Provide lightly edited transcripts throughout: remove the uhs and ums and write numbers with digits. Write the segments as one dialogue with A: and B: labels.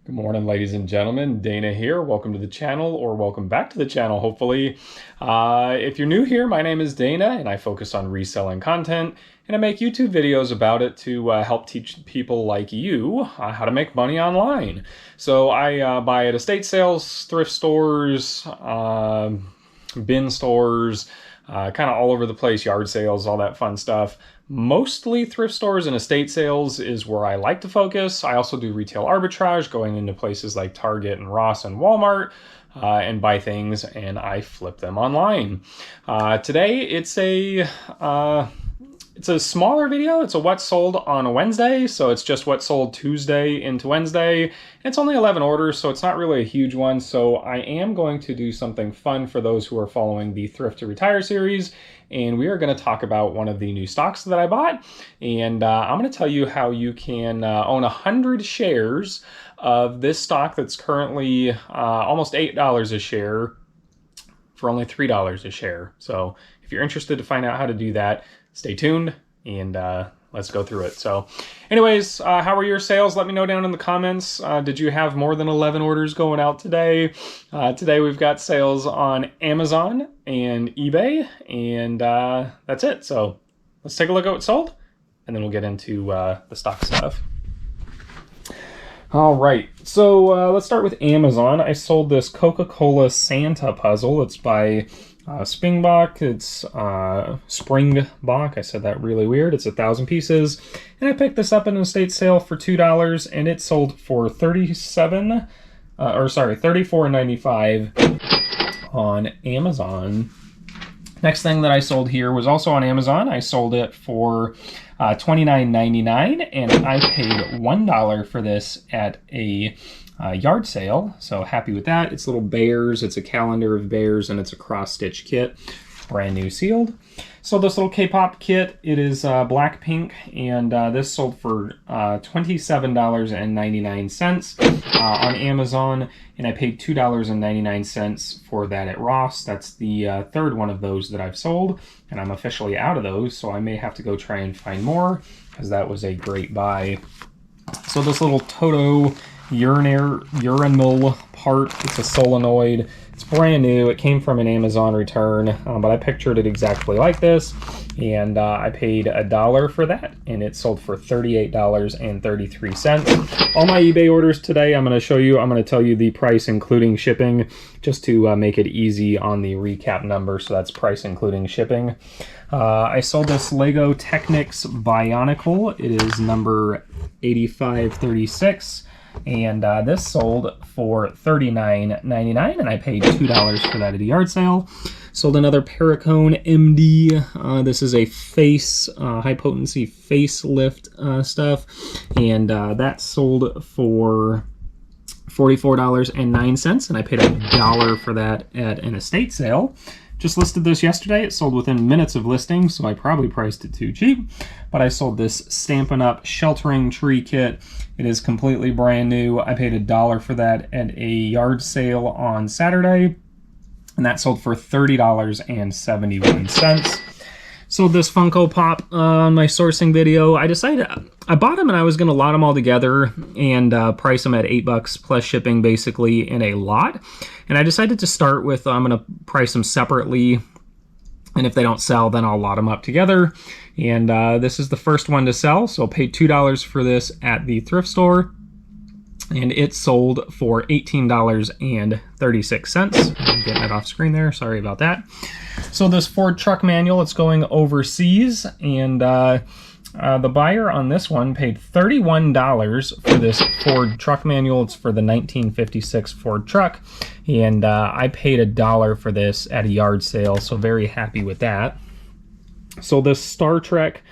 A: Good morning, ladies and gentlemen. Dana here. Welcome to the channel, or welcome back to the channel, hopefully. If you're new here, my name is Dana, and I focus on reselling content, and I make YouTube videos about it to help teach people like you how to make money online. So I buy at estate sales, thrift stores, bin stores, kind of all over the place, yard sales, all that fun stuff. Mostly thrift stores and estate sales is where I like to focus. I also do retail arbitrage, going into places like Target and Ross and Walmart and buy things, and I flip them online. Today it's a smaller video. It's a what sold on a Wednesday, so it's just what sold Tuesday into Wednesday. It's only 11 orders, so it's not really a huge one. So I am going to do something fun for those who are following the Thrift to Retire series, and we are going to talk about one of the new stocks that I bought. And I'm going to tell you how you can own 100 shares of this stock that's currently almost $8 a share for only $3 a share. So if you're interested to find out how to do that, stay tuned and let's go through it. So anyways, how are your sales? Let me know down in the comments. Did you have more than 11 orders going out today? Today we've got sales on Amazon and eBay, and that's it. So let's take a look at what sold, and then we'll get into the stock stuff. All right, so let's start with Amazon. I sold this Coca-Cola Santa puzzle. It's by Springbok. It's Springbok. I said that really weird. It's 1,000 pieces, and I picked this up in an estate sale for $2, and it sold for $34.95 on Amazon. Next thing that I sold here was also on Amazon. I sold it for $29.99, and I paid $1 for this at a yard sale, so happy with that. It's little bears, it's a calendar of bears, and it's a cross-stitch kit, brand new sealed. So this little K-pop kit, it is black pink, and this sold for $27.99 on Amazon, and I paid $2.99 for that at Ross. That's the third one of those that I've sold, and I'm officially out of those, so I may have to go try and find more, because that was a great buy. So this little Toto urinal part, it's a solenoid. It's brand new. It came from an Amazon return, but I pictured it exactly like this, and I paid $1 for that, and it sold for $38.33. All my eBay orders today, I'm going to tell you the price including shipping, just to make it easy on the recap number. So that's price including shipping. I sold this Lego Technics Bionicle. It is number 8536. And this sold for $39.99, and I paid $2 for that at a yard sale. Sold another Paracone MD. This is a face, high potency facelift stuff, and that sold for $44.09, and I paid $1 for that at an estate sale. Just listed this yesterday. It sold within minutes of listing, so I probably priced it too cheap. But I sold this Stampin' Up! Sheltering Tree Kit. It is completely brand new. I paid $1 for that at a yard sale on Saturday, and that sold for $30.71. Sold this Funko Pop on my sourcing video. I bought them and I was going to lot them all together and price them at $8 plus shipping, basically, in a lot. And I decided to start with, I'm going to price them separately, and if they don't sell, then I'll lot them up together. And this is the first one to sell, so I paid $2 for this at the thrift store, and it sold for $18.36. I'm getting it off screen there, sorry about that. So this Ford truck manual, it's going overseas, and the buyer on this one paid $31 for this Ford truck manual. It's for the 1956 Ford truck, and I paid $1 for this at a yard sale, so very happy with that. So this Star Trek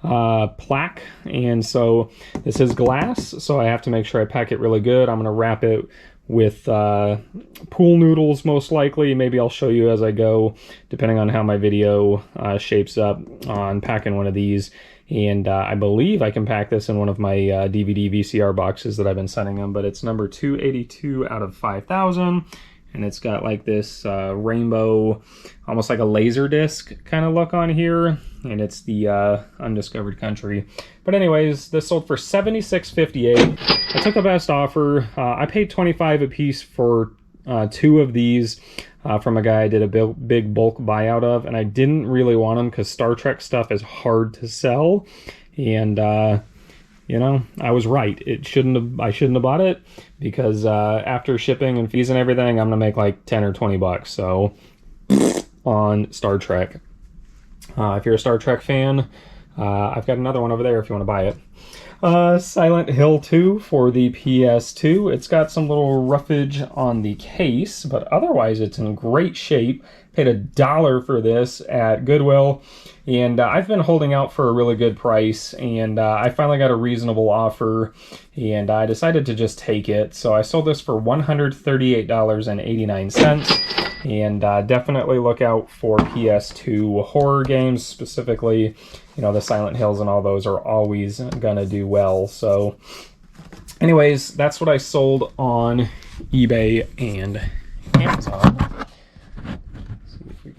A: plaque, and so this is glass, so I have to make sure I pack it really good. I'm going to wrap it with pool noodles, most likely. Maybe I'll show you as I go, depending on how my video shapes up on packing one of these. And I believe I can pack this in one of my DVD VCR boxes that I've been sending them, but it's number 282 out of 5,000. and it's got like this rainbow, almost like a laser disc kind of look on here, and it's the undiscovered country. But anyways, this sold for $76.58. I took a best offer. I paid $25 a piece for 2 of these from a guy I did a big bulk buyout of, and I didn't really want them because Star Trek stuff is hard to sell, and you know, I was right. I shouldn't have bought it, because after shipping and fees and everything, I'm gonna make like 10 or 20 bucks. So on Star Trek, if you're a Star Trek fan, I've got another one over there if you want to buy it. Silent Hill 2 for the PS2. It's got some little roughage on the case, but otherwise it's in great shape. Paid $1 for this at Goodwill, and I've been holding out for a really good price, and I finally got a reasonable offer, and I decided to just take it. So I sold this for $138.89, and definitely look out for PS2 horror games, specifically, you know, the Silent Hills and all those are always gonna do well. So anyways, that's what I sold on eBay and Amazon.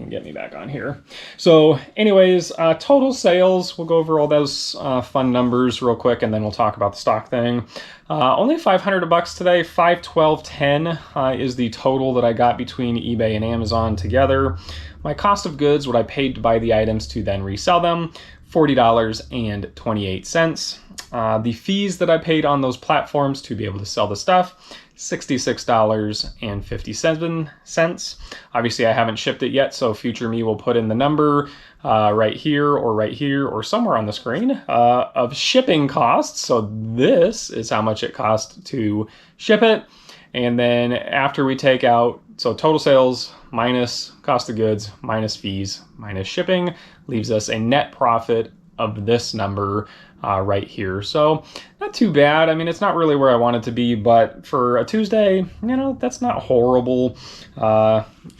A: Get me back on here. So anyways, total sales, we'll go over all those fun numbers real quick, and then we'll talk about the stock thing. Only 500 bucks today. 512.10 is the total that I got between eBay and Amazon together. My cost of goods, what I paid to buy the items to then resell them, $40.28. The fees that I paid on those platforms to be able to sell the stuff, $66.57. Obviously, I haven't shipped it yet, so future me will put in the number right here or somewhere on the screen of shipping costs. So this is how much it cost to ship it. And then after we take out, so total sales minus cost of goods, minus fees, minus shipping, leaves us a net profit of this number right here. So not too bad. I mean, it's not really where I want it to be, but for a Tuesday, you know, that's not horrible.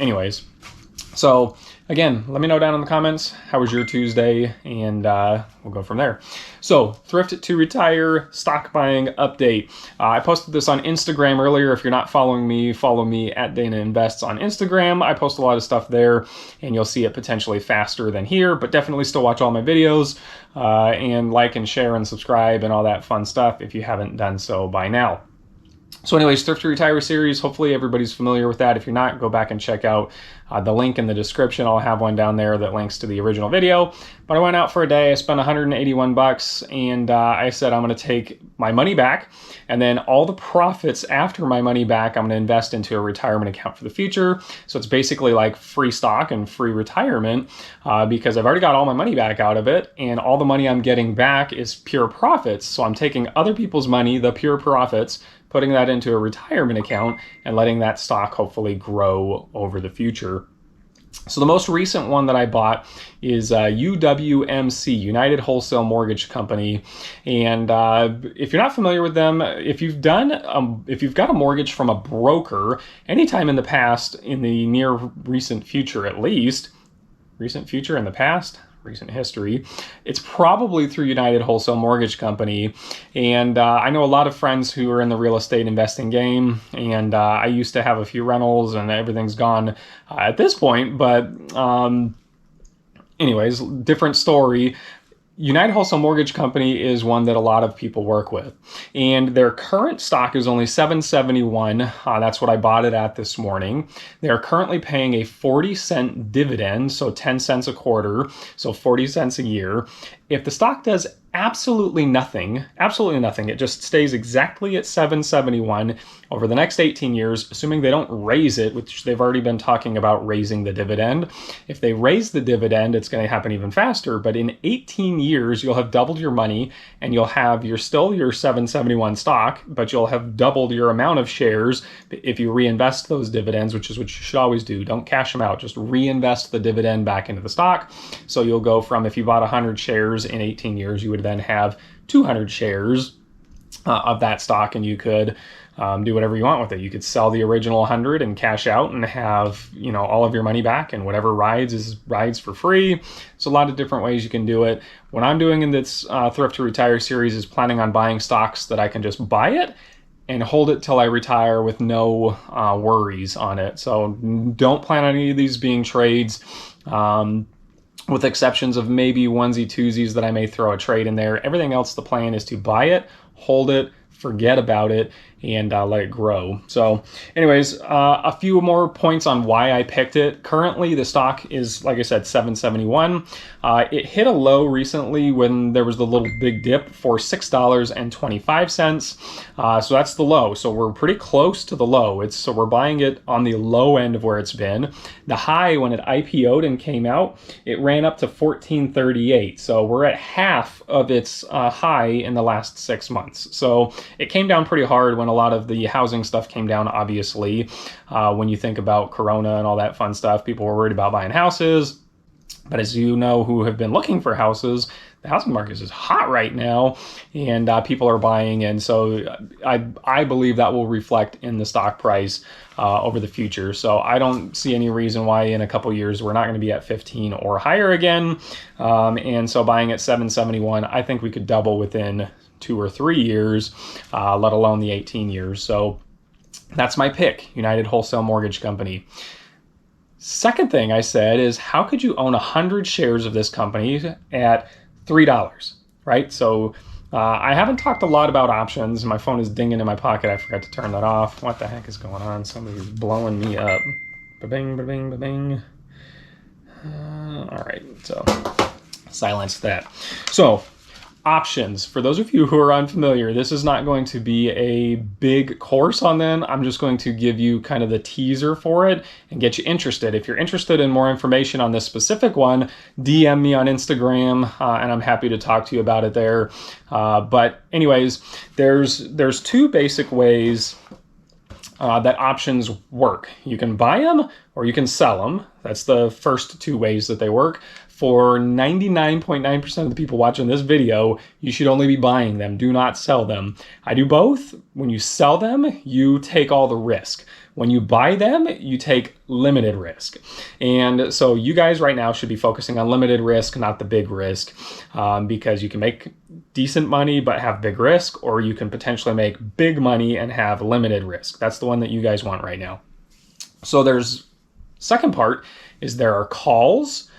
A: Anyways, so again, let me know down in the comments, how was your Tuesday, and we'll go from there. So, Thrift to Retire stock buying update. I posted this on Instagram earlier. If you're not following me, follow me at Dana Invests on Instagram. I post a lot of stuff there, and you'll see it potentially faster than here, but definitely still watch all my videos, and like and share and subscribe and all that fun stuff if you haven't done so by now. So anyways, Thrift to Retire series, hopefully everybody's familiar with that. If you're not, go back and check out the link in the description. I'll have one down there that links to the original video. But I went out for a day, I spent 181 bucks, and I said I'm gonna take my money back, and then all the profits after my money back, I'm gonna invest into a retirement account for the future. So it's basically like free stock and free retirement, because I've already got all my money back out of it, and all the money I'm getting back is pure profits. So I'm taking other people's money, the pure profits, putting that into a retirement account and letting that stock hopefully grow over the future. So the most recent one that I bought is UWMC, United Wholesale Mortgage Company. And if you're not familiar with them, if you've got a mortgage from a broker anytime in the past, in the near recent future at least, recent future in the past, recent history, it's probably through United Wholesale Mortgage Company. And I know a lot of friends who are in the real estate investing game, and I used to have a few rentals, and everything's gone at this point, but anyways, different story. United Wholesale Mortgage Company is one that a lot of people work with, and their current stock is only $7.71. That's what I bought it at this morning. They're currently paying a 40-cent dividend, so 10 cents a quarter, so 40 cents a year. If the stock does absolutely nothing, it just stays exactly at $7.71 over the next 18 years, assuming they don't raise it, which they've already been talking about raising the dividend. If they raise the dividend, it's going to happen even faster, but in 18 years, you'll have doubled your money, and you'll have still your $7.71 stock, but you'll have doubled your amount of shares if you reinvest those dividends, which is what you should always do. Don't cash them out, just reinvest the dividend back into the stock. So you'll go from, if you bought 100 shares in 18 years, you would then have 200 shares of that stock, and you could do whatever you want with it. You could sell the original 100 and cash out and have, you know, all of your money back, and whatever rides for free. So a lot of different ways you can do it. What I'm doing in this Thrift to Retire series is planning on buying stocks that I can just buy it and hold it till I retire with no worries on it. So don't plan on any of these being trades, with exceptions of maybe onesie twosies that I may throw a trade in there. Everything else, the plan is to buy it, hold it, forget about it, and let it grow. So anyways, a few more points on why I picked it. Currently, the stock is, like I said, $7.71. It hit a low recently when there was the little big dip for $6.25. So that's the low. So we're pretty close to the low. So we're buying it on the low end of where it's been. The high, when it IPO'd and came out, it ran up to $14.38. So we're at half of its high in the last 6 months. So it came down pretty hard when a lot of the housing stuff came down, obviously. When you think about Corona and all that fun stuff, people were worried about buying houses. But as you know, who have been looking for houses, the housing market is hot right now, and people are buying. And so I believe that will reflect in the stock price over the future. So I don't see any reason why in a couple years we're not going to be at 15 or higher again. And so buying at 771, I think we could double within 2 or 3 years, let alone the 18 years. So that's my pick, United Wholesale Mortgage Company. Second thing I said is, how could you own 100 shares of this company at $3, right? So I haven't talked a lot about options. My phone is dinging in my pocket. I forgot to turn that off. What the heck is going on? Somebody's blowing me up. Ba-bing, ba-bing, ba-bing. All right, so silence that. So options, for those of you who are unfamiliar, this is not going to be a big course on them. I'm just going to give you kind of the teaser for it and get you interested. If you're interested in more information on this specific one, DM me on Instagram, and I'm happy to talk to you about it there. But anyways, there's 2 basic ways that options work. You can buy them or you can sell them. That's the first 2 ways that they work. For 99.9% of the people watching this video, you should only be buying them. Do not sell them. I do both. When you sell them, you take all the risk. When you buy them, you take limited risk. And so you guys right now should be focusing on limited risk, not the big risk, because you can make decent money but have big risk, or you can potentially make big money and have limited risk. That's the one that you guys want right now. So there's second part is there are calls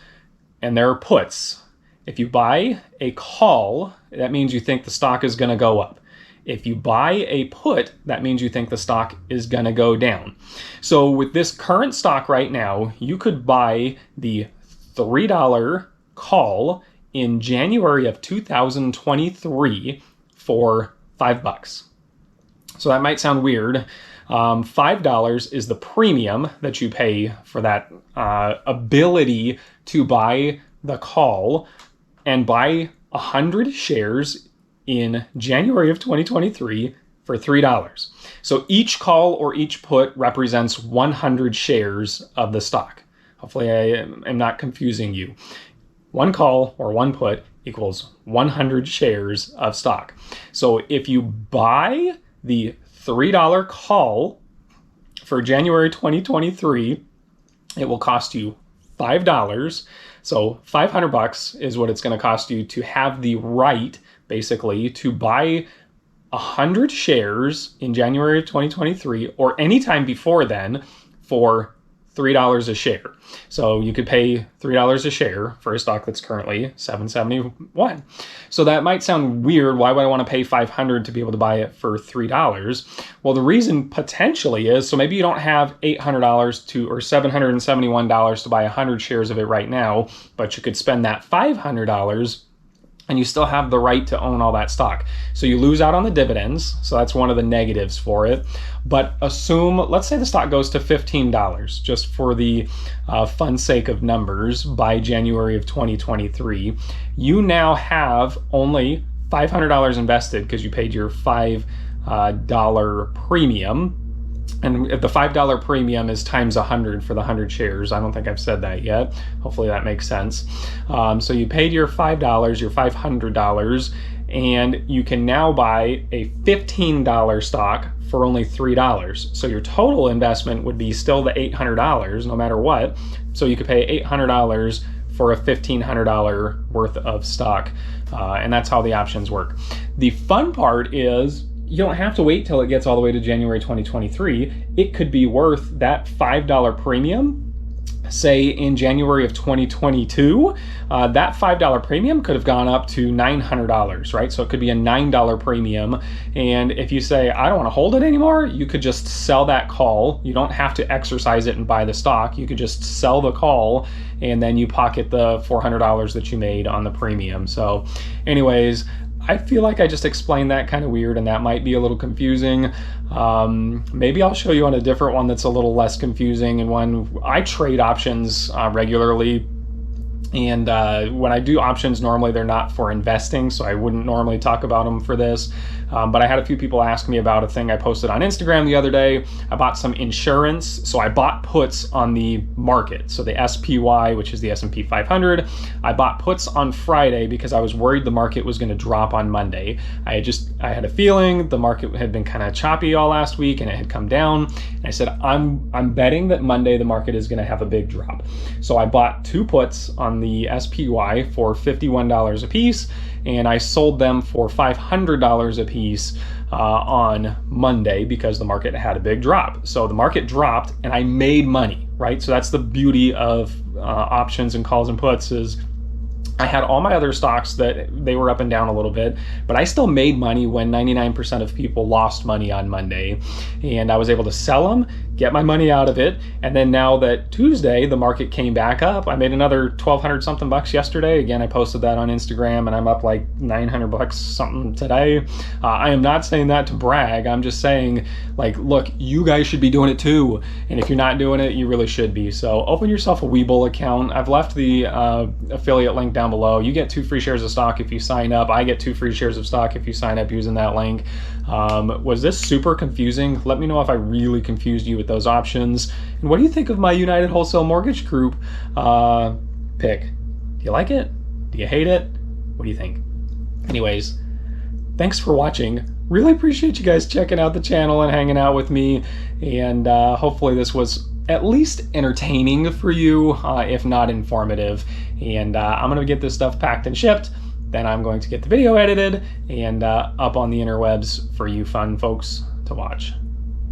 A: and there are puts. If you buy a call, that means you think the stock is going to go up. If you buy a put, that means you think the stock is going to go down. So with this current stock right now, you could buy the $3 call in January of 2023 for $5. So that might sound weird. $5 is the premium that you pay for that ability to buy the call and buy 100 shares in January of 2023 for $3. So each call or each put represents 100 shares of the stock. Hopefully I am not confusing you. One call or one put equals 100 shares of stock. So if you buy the $3 call for January 2023, it will cost you $5. So $500 is what it's going to cost you to have the right, basically, to buy 100 shares in January of 2023 or anytime before then for $3 a share. So you could pay $3 a share for a stock that's currently $7.71. So that might sound weird. Why would I want to pay $500 to be able to buy it for $3? Well, the reason potentially is, so maybe you don't have $800 or $771 to buy 100 shares of it right now, but you could spend that $500 and you still have the right to own all that stock. So you lose out on the dividends. So that's one of the negatives for it. But assume, let's say the stock goes to $15, just for the fun sake of numbers, by January of 2023. You now have only $500 invested because you paid your $5 premium. And if the $5 premium is times 100 for the 100 shares, I don't think I've said that yet. Hopefully that makes sense. So you paid your $5, your $500, and you can now buy a $15 stock for only $3. So your total investment would be still the $800 no matter what. So you could pay $800 for a $1,500 worth of stock. And that's how the options work. The fun part is, you don't have to wait till it gets all the way to January 2023. It could be worth that $5 premium. Say in January of 2022, that $5 premium could have gone up to $900, right? So it could be a $9 premium. And if you say, I don't want to hold it anymore, you could just sell that call. You don't have to exercise it and buy the stock. You could just sell the call, and then you pocket the $400 that you made on the premium. So anyways, I feel like I just explained that kind of weird, and that might be a little confusing. Maybe I'll show you on a different one that's a little less confusing. And when I trade options regularly, and when I do options, normally they're not for investing, so I wouldn't normally talk about them for this. But I had a few people ask me about a thing I posted on Instagram the other day. I bought some insurance. So I bought puts on the market. So the SPY, which is the S&P 500. I bought puts on Friday because I was worried the market was going to drop on Monday. I had a feeling the market had been kind of choppy all last week and it had come down. And I said, I'm betting that Monday the market is going to have a big drop. So I bought 2 puts on the SPY for $51 a piece, and I sold them for $500 a piece on Monday because the market had a big drop. So the market dropped and I made money, right? So that's the beauty of options and calls and puts is I had all my other stocks that they were up and down a little bit, but I still made money when 99% of people lost money on Monday. And I was able to sell them, get my money out of it. And then now that Tuesday, the market came back up, I made another 1,200 something bucks yesterday. Again, I posted that on Instagram and I'm up like 900 bucks something today. I am not saying that to brag. I'm just saying, like, look, you guys should be doing it too. And if you're not doing it, you really should be. So open yourself a Webull account. I've left the affiliate link down below. You get 2 free shares of stock if you sign up. I get 2 free shares of stock if you sign up using that link. Was this super confusing? Let me know if I really confused you with those options. And what do you think of my United Wholesale Mortgage Group pick? Do you like it? Do you hate it? What do you think? Anyways, thanks for watching. Really appreciate you guys checking out the channel and hanging out with me. And hopefully this was at least entertaining for you, if not informative. And I'm gonna get this stuff packed and shipped. Then I'm going to get the video edited and up on the interwebs for you fun folks to watch.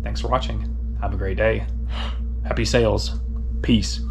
A: Thanks for watching. Have a great day. Happy sales. Peace.